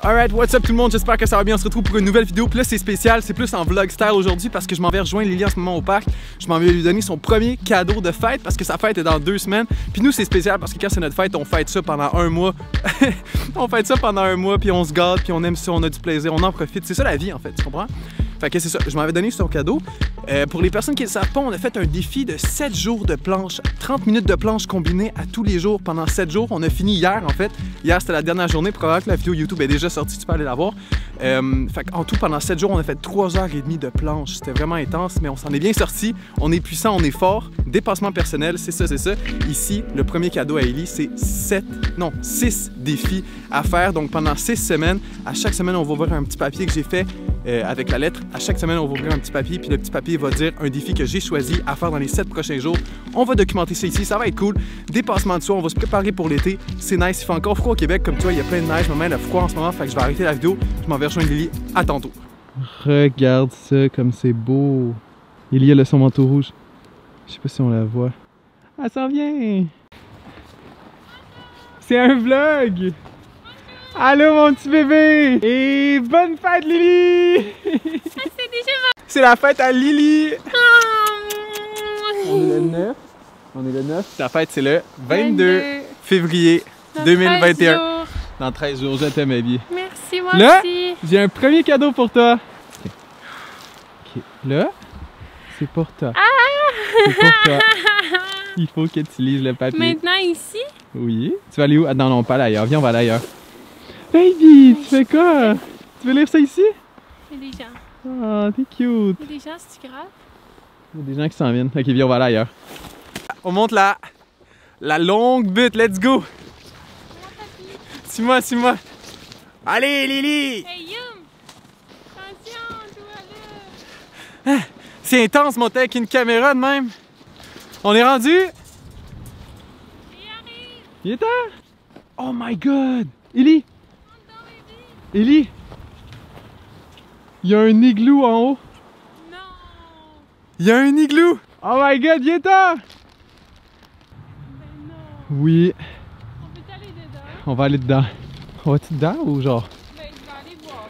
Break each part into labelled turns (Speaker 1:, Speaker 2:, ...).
Speaker 1: Alright, what's up tout le monde, j'espère que ça va bien, on se retrouve pour une nouvelle vidéo. Puis là c'est spécial, c'est plus en vlog style aujourd'hui parce que je m'en vais rejoindre Lily en ce moment au parc. Je m'en vais lui donner son premier cadeau de fête parce que sa fête est dans 2 semaines. Puis nous c'est spécial parce que quand c'est notre fête, on fête ça pendant 1 mois. On fête ça pendant 1 mois, puis on se gâte, puis on aime ça, on a du plaisir, on en profite. C'est ça la vie en fait, tu comprends? Fait que c'est ça, je m'avais donné son cadeau. Pour les personnes qui ne le savent pas, on a fait un défi de 7 jours de planche, 30 minutes de planche combinées à tous les jours pendant 7 jours. On a fini hier en fait. Hier c'était la dernière journée, probablement que la vidéo YouTube est déjà sortie, tu peux aller la voir. Fait qu'en tout, pendant 7 jours, on a fait 3h30 de planche. C'était vraiment intense, mais on s'en est bien sorti. On est puissant, on est fort. Dépassement personnel, c'est ça, c'est ça. Ici, le premier cadeau à Ellie, c'est 6 défis à faire. Donc pendant 6 semaines, à chaque semaine, on va ouvrir un petit papier que j'ai fait avec la lettre. À chaque semaine, on va ouvrir un petit papier, puis le petit papier va dire un défi que j'ai choisi à faire dans les 7 prochains jours. On va documenter ça ici, ça va être cool. Dépassement de soi, on va se préparer pour l'été. C'est nice, il fait encore froid au Québec, comme tu vois, il y a plein de neige, mais même il a froid en ce moment, fait que je vais arrêter la vidéo. Je m'en vais rejoindre Lily, à tantôt. Regarde ça, comme c'est beau. Lily, elle a son manteau rouge. Je sais pas si on la voit. Elle s'en vient! C'est un vlog! Allô mon petit bébé! Et bonne fête Lily! C'est la fête à Lily! On est le 9. On est le 9. La fête c'est le 22 février 2021. Dans 13 jours, je t'aime ma vie.
Speaker 2: Merci, moi
Speaker 1: là,
Speaker 2: aussi.
Speaker 1: J'ai un premier cadeau pour toi. Ok. Là, c'est pour toi. C'est pour toi. Il faut que tu lises le papier.
Speaker 2: Maintenant ici?
Speaker 1: Oui. Tu vas aller où? Ah non, non, pas là ailleurs. Viens, on va aller ailleurs. Baby, tu fais quoi? Tu veux lire ça ici?
Speaker 2: Il y a des gens.
Speaker 1: Oh, t'es cute.
Speaker 2: Il y a des gens, c'est grave?
Speaker 1: Il y a des gens qui s'en viennent. Ok, viens, on va aller ailleurs. On monte la longue butte. Let's go! Suis-moi, suis-moi. Allez, Lily!
Speaker 2: Hey, Yum! Attention, toi là!
Speaker 1: Ah, c'est intense, monter avec une caméra de même. On est rendu?
Speaker 2: Il arrive!
Speaker 1: Il est temps? Oh my god! Ellie! Ellie! Il y a un igloo en haut.
Speaker 2: Non!
Speaker 1: Il y a un igloo! Oh my god, il est temps!
Speaker 2: Ben non!
Speaker 1: Oui.
Speaker 2: On peut aller dedans?
Speaker 1: On va aller dedans. On va-tu dedans ou genre?
Speaker 2: Ben, je vais aller voir.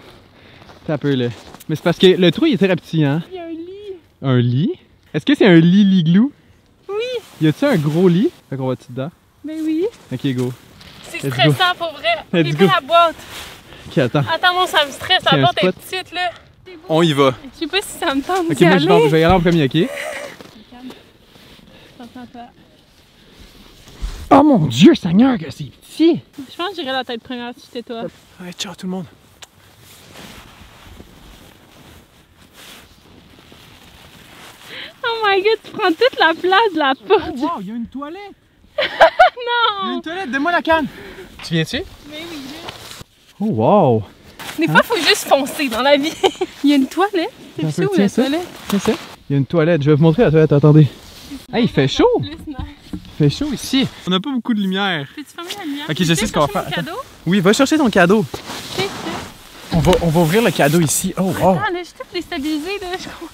Speaker 1: T'as peu là. Mais c'est parce que le trou il est très petit, hein?
Speaker 2: Il y a un lit.
Speaker 1: Un lit? Est-ce que c'est un lit l'igloo?
Speaker 2: Oui!
Speaker 1: Y a-tu un gros lit? Fait qu'on va-tu dedans?
Speaker 2: Ben oui.
Speaker 1: Ok, go.
Speaker 2: C'est
Speaker 1: Let's
Speaker 2: stressant pour vrai.
Speaker 1: Let's
Speaker 2: J'ai
Speaker 1: go.
Speaker 2: la boîte.
Speaker 1: Ok, attends.
Speaker 2: Attends, moi ça me stresse.
Speaker 1: Il y a
Speaker 2: La
Speaker 1: un
Speaker 2: boîte est
Speaker 1: spot.
Speaker 2: petite là.
Speaker 1: On y va.
Speaker 2: Je sais pas si ça me tente
Speaker 1: Ok,
Speaker 2: d'y
Speaker 1: moi
Speaker 2: aller.
Speaker 1: je vais y aller en premier, ok?
Speaker 2: Attention, toi.
Speaker 1: Oh mon Dieu, Seigneur, que c'est petit!
Speaker 2: Je pense que j'irais la tête première si j'étais toi.
Speaker 1: Ouais, ciao tout le monde.
Speaker 2: Oh my god, tu prends toute la place de la porte.
Speaker 1: Oh wow, il y a une toilette!
Speaker 2: Non!
Speaker 1: Il y a une toilette, donne-moi la canne! Tu viens-tu?
Speaker 2: Mais oui,
Speaker 1: Oh wow!
Speaker 2: des fois, faut juste foncer dans la vie. Il y a une toilette. C'est
Speaker 1: Un peu,
Speaker 2: où
Speaker 1: tiens
Speaker 2: la
Speaker 1: ça.
Speaker 2: toilette?
Speaker 1: C'est ça? Il y a une toilette, je vais vous montrer la toilette, attendez. Hey, il fait chaud!
Speaker 2: Plus nice.
Speaker 1: Il fait chaud ici. On n'a pas beaucoup de lumière.
Speaker 2: Peux-tu fermer la lumière?
Speaker 1: Ok, je sais ce qu'on va faire.
Speaker 2: Cadeau?
Speaker 1: Oui, va chercher ton cadeau.
Speaker 2: C'est ça.
Speaker 1: On va ouvrir le cadeau ici. Oh wow!
Speaker 2: Attends, là, je suis toute déstabilisée, là. Je crois.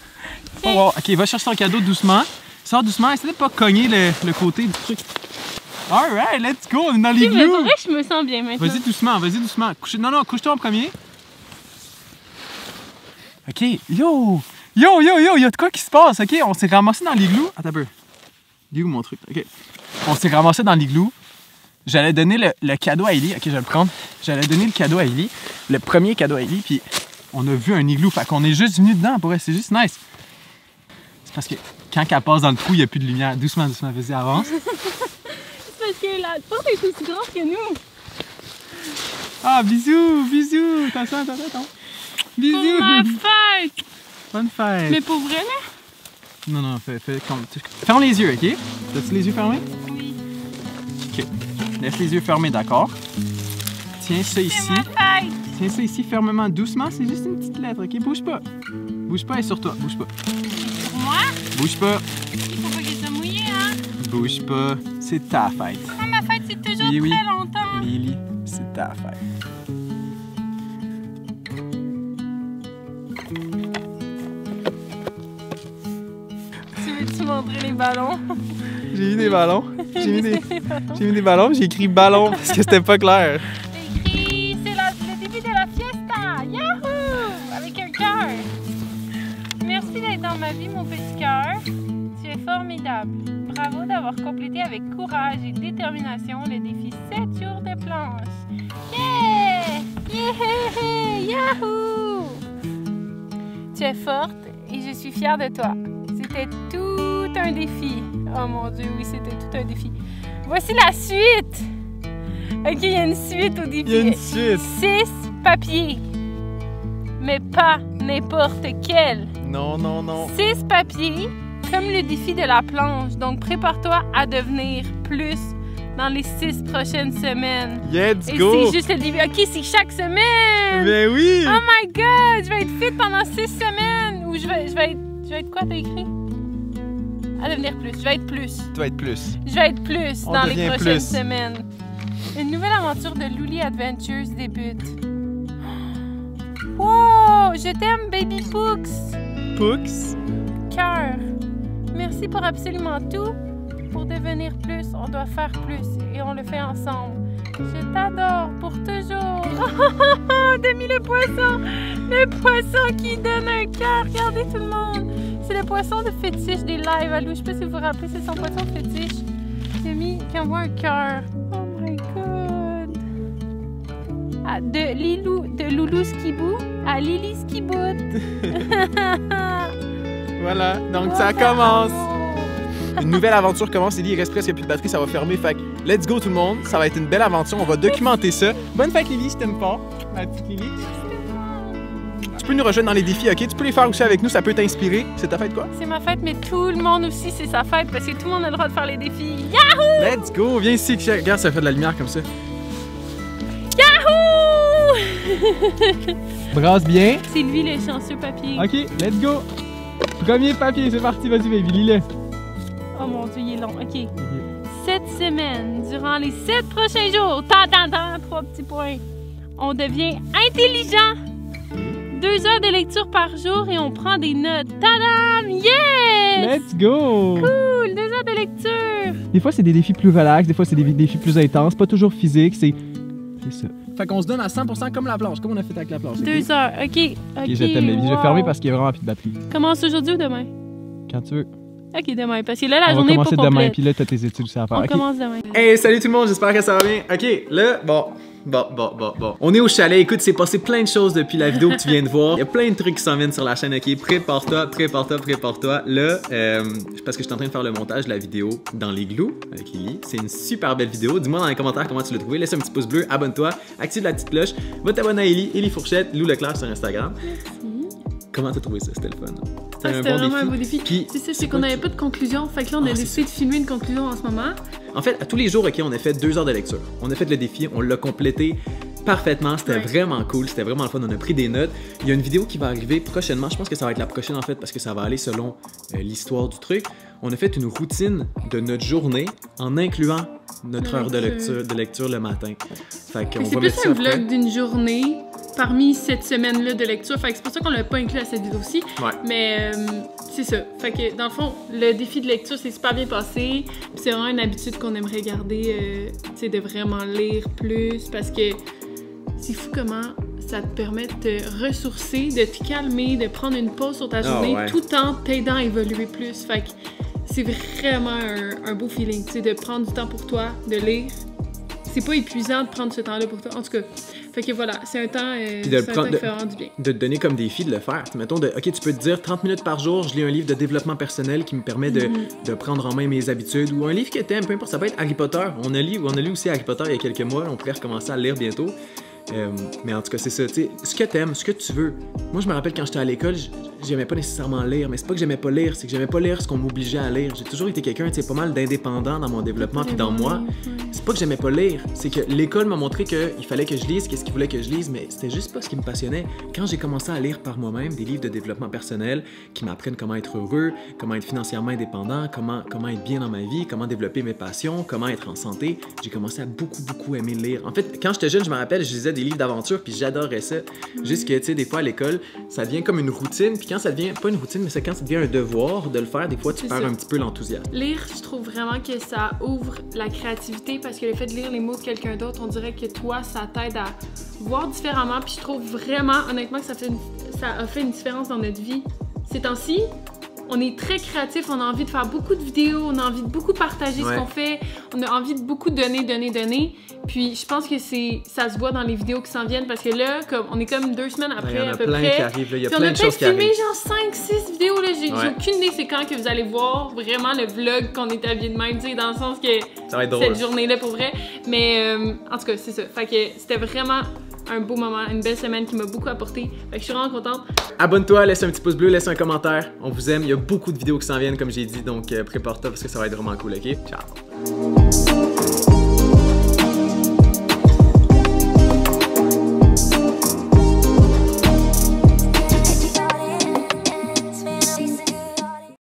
Speaker 1: Oh wow! Ok, va chercher ton cadeau doucement. Sors doucement, essaie de pas cogner le côté du truc. Alright, let's go, on est dans
Speaker 2: Mais
Speaker 1: l'igloo!
Speaker 2: pour vrai, je me sens bien maintenant.
Speaker 1: Vas-y doucement, vas-y doucement. Non, couche-toi en premier. Ok, yo, il y a de quoi qui se passe, ok? On s'est ramassé dans l'igloo. Attends un peu. Il est où mon truc? Ok. On s'est ramassé dans l'igloo. J'allais donner le cadeau à Ellie. Ok, je vais le prendre. J'allais donner le cadeau à Ellie. Le premier cadeau à Ellie, puis on a vu un igloo. Fait qu'on est juste venu dedans pour elle. C'est juste nice. C'est parce que quand elle passe dans le trou, il n'y a plus de lumière. Doucement, doucement, vas-y, avance.
Speaker 2: C'est parce que la porte est aussi grande que nous.
Speaker 1: Ah, bisous, bisous. Attention. Bisous.
Speaker 2: Pour ma fête.
Speaker 1: Bonne fête.
Speaker 2: Mais pour vrai, là?
Speaker 1: Non, fais comme... Ferme les yeux, ok? As-tu les yeux fermés?
Speaker 2: Oui.
Speaker 1: Ok. Laisse les yeux fermés, d'accord? Tiens ça ici.
Speaker 2: C'est ma fête.
Speaker 1: Tiens ça ici fermement, doucement. C'est juste une petite lettre, ok? Bouge pas. Bouge pas, elle est sur toi. Bouge pas.
Speaker 2: Pour moi?
Speaker 1: Bouge pas.
Speaker 2: Il faut pas qu'il soit mouillé, hein?
Speaker 1: Bouge pas. C'est ta fête.
Speaker 2: Ah, ma fête, c'est toujours
Speaker 1: Oui.
Speaker 2: très longtemps.
Speaker 1: Lily, c'est ta fête.
Speaker 2: Tu montrer les ballons?
Speaker 1: J'ai mis des ballons. J'ai mis des ballons, j'ai écrit ballon parce que c'était pas clair.
Speaker 2: C'est écrit, c'est le début de la ma vie, mon petit cœur. Tu es formidable. Bravo d'avoir complété avec courage et détermination le défi 7 jours de planche. Yeah! Yeah! Yahoo! Tu es forte et je suis fière de toi. C'était tout un défi. Oh mon Dieu, oui, c'était tout un défi. Voici la suite! Ok, il y a une suite au défi.
Speaker 1: Il y a une suite.
Speaker 2: 6 papiers. Mais pas n'importe quel.
Speaker 1: Non, non, non.
Speaker 2: 6 papiers, comme le défi de la planche. Donc, prépare-toi à devenir plus dans les 6 prochaines semaines.
Speaker 1: Let's
Speaker 2: Et
Speaker 1: go!
Speaker 2: c'est juste le début. OK, c'est chaque semaine!
Speaker 1: Mais oui!
Speaker 2: Oh my God! Je vais être fit pendant 6 semaines! Ou je vais être quoi, t'as écrit? À devenir plus. Je vais être plus.
Speaker 1: Tu vas être plus.
Speaker 2: Je vais être plus
Speaker 1: On
Speaker 2: dans les
Speaker 1: devient
Speaker 2: prochaines
Speaker 1: plus.
Speaker 2: semaines. Une nouvelle aventure de Louli Adventures débute. Wow! Je t'aime, Baby Pooks!
Speaker 1: Pooks.
Speaker 2: Cœur. Merci pour absolument tout. Pour devenir plus, on doit faire plus et on le fait ensemble. Je t'adore pour toujours. Demi le poisson. Le poisson qui donne un cœur. Regardez tout le monde. C'est le poisson de fétiche des lives à Lou. Je sais pas si vous vous rappelez, c'est son poisson fétiche. Demi qui envoie un cœur. Oh my God. Ah, de Loulou Skibou à Lily Skibout.
Speaker 1: Voilà, donc ça commence. Une nouvelle aventure commence, Lily, il reste presque plus de batterie, ça va fermer. Fait que let's go tout le monde, ça va être une belle aventure, on va documenter ça. Bonne fête Lily, je t'aime fort, ma petite Lily. Tu peux nous rejoindre dans les défis, ok? Tu peux les faire aussi avec nous, ça peut t'inspirer. C'est ta fête quoi?
Speaker 2: C'est ma fête, mais tout le monde aussi, c'est sa fête parce que tout le monde a le droit de faire les défis. Yahoo!
Speaker 1: Let's go, viens ici, regarde, ça fait de la lumière comme ça.
Speaker 2: Yahoo!
Speaker 1: Brasse bien.
Speaker 2: C'est lui le chanceux papier.
Speaker 1: Ok, let's go. Premier papier, c'est parti, vas-y baby, lis-le.
Speaker 2: Oh mon Dieu, il est long. OK. 7 semaines, durant les 7 prochains jours, 3 petits points, on devient intelligent. 2 heures de lecture par jour et on prend des notes. Tadam! Yes!
Speaker 1: Let's go!
Speaker 2: Cool! 2 heures de lecture.
Speaker 1: Des fois, c'est des défis plus relax, des fois, c'est des défis plus intenses, pas toujours physiques, c'est ça. Fait qu'on se donne à 100% comme la planche, comme on a fait avec la planche.
Speaker 2: 2 heures, OK.
Speaker 1: Ok, je t'aime, baby. Je vais fermer parce qu'il y a vraiment plus de batterie.
Speaker 2: Commence aujourd'hui ou demain?
Speaker 1: Quand tu veux.
Speaker 2: OK, demain, parce que là, la
Speaker 1: On va
Speaker 2: journée est pas
Speaker 1: commencer
Speaker 2: complète.
Speaker 1: demain, puis là, t'as tes études aussi à faire.
Speaker 2: On
Speaker 1: Ok.
Speaker 2: commence demain.
Speaker 1: Hey, salut tout le monde, j'espère que ça va bien. Ok, là, bon. On est au chalet, écoute, c'est passé plein de choses depuis la vidéo que tu viens de voir. Il y a plein de trucs qui s'en viennent sur la chaîne, ok? Prépare-toi. Là, parce que je suis en train de faire le montage de la vidéo dans l'igloo avec Lily. C'est une super belle vidéo. Dis-moi dans les commentaires comment tu l'as trouvé. Laisse un petit pouce bleu, abonne-toi, active la petite cloche. Va t'abonner à Ellie Fourchette, Lou Leclerc sur Instagram. Comment t'as trouvé ça? C'était le fun.
Speaker 3: C'était vraiment un beau défi.
Speaker 1: Puis,
Speaker 3: C'est ça, c'est qu'on n'avait pas de conclusion. Fait que là, on a décidé de filmer une conclusion en ce moment.
Speaker 1: En fait, à tous les jours, ok, on a fait 2 heures de lecture. On a fait le défi, on l'a complété parfaitement. C'était vraiment cool, c'était vraiment le fun. On a pris des notes. Il y a une vidéo qui va arriver prochainement. Je pense que ça va être la prochaine en fait parce que ça va aller selon l'histoire du truc. On a fait une routine de notre journée en incluant notre heure de lecture le matin. Fait qu'on
Speaker 3: C'est
Speaker 1: va
Speaker 3: plus
Speaker 1: mettre ça
Speaker 3: un
Speaker 1: après.
Speaker 3: vlog d'une journée parmi cette semaine-là de lecture. Fait que c'est pour ça qu'on l'a pas inclus à cette vidéo-ci.
Speaker 1: Ouais.
Speaker 3: Mais c'est ça. Fait que dans le fond, le défi de lecture s'est super bien passé. Puis c'est vraiment une habitude qu'on aimerait garder, tu sais, de vraiment lire plus parce que c'est fou comment ça te permet de te ressourcer, de te calmer, de prendre une pause sur ta journée tout en t'aidant à évoluer plus. Fait que c'est vraiment un beau feeling, tu sais, de prendre du temps pour toi, de lire. C'est pas épuisant de prendre ce temps-là pour toi. En tout cas, fait que voilà, c'est un temps,
Speaker 1: Puis de le prendre,
Speaker 3: qui fait vraiment du bien.
Speaker 1: de te donner comme défi de le faire. Mettons, ok, tu peux te dire 30 minutes par jour, je lis un livre de développement personnel qui me permet de prendre en main mes habitudes ou un livre que t'aimes, peu importe, ça peut être Harry Potter. On a lu aussi Harry Potter il y a quelques mois, on pourrait recommencer à le lire bientôt. Mais en tout cas, c'est ça, tu sais, ce que t'aimes, ce que tu veux. Moi, je me rappelle quand j'étais à l'école, j'aimais pas nécessairement lire, mais c'est pas que j'aimais pas lire, c'est que j'aimais pas lire ce qu'on m'obligeait à lire. J'ai toujours été quelqu'un, tu sais, pas mal d'indépendant dans mon développement puis dans moi. C'est pas que j'aimais pas lire, c'est que l'école m'a montré qu'il fallait que je lise, qu'est-ce qu'il voulait que je lise, mais c'était juste pas ce qui me passionnait. Quand j'ai commencé à lire par moi-même des livres de développement personnel qui m'apprennent comment être heureux, comment être financièrement indépendant, comment être bien dans ma vie, comment développer mes passions, comment être en santé, j'ai commencé à beaucoup aimer lire. En fait, quand j'étais jeune, je me rappelle, je lisais des livres d'aventure puis j'adorais ça. Juste que, tu sais, des fois à l'école, ça devient comme une routine, puis quand ça devient, pas une routine, mais c'est quand ça devient un devoir de le faire, des fois tu perds un petit peu l'enthousiasme.
Speaker 3: Lire, je trouve vraiment que ça ouvre la créativité parce que le fait de lire les mots de quelqu'un d'autre, on dirait que toi, ça t'aide à voir différemment. Puis je trouve vraiment, honnêtement, que ça a fait une différence dans notre vie. Ces temps-ci, on est très créatif, on a envie de faire beaucoup de vidéos, on a envie de beaucoup partager ce qu'on fait, on a envie de beaucoup donner. Puis je pense que ça se voit dans les vidéos qui s'en viennent parce que là, comme on est comme 2 semaines après à peu près.
Speaker 1: Qui arrivent, là. Il y a
Speaker 3: puis
Speaker 1: plein de choses qui arrivent.
Speaker 3: On a peut-être filmé genre 5-6 vidéos là, j'ai aucune idée c'est quand que vous allez voir vraiment le vlog qu'on est habillé de même, tu sais, dans le sens que
Speaker 1: ça va être drôle,
Speaker 3: cette journée-là pour vrai. Mais en tout cas, c'est ça. Fait que c'était vraiment un beau moment, une belle semaine qui m'a beaucoup apporté. Fait que je suis vraiment contente.
Speaker 1: Abonne-toi, laisse un petit pouce bleu, laisse un commentaire. On vous aime. Il y a beaucoup de vidéos qui s'en viennent, comme j'ai dit, donc prépare-toi parce que ça va être vraiment cool, ok? Ciao!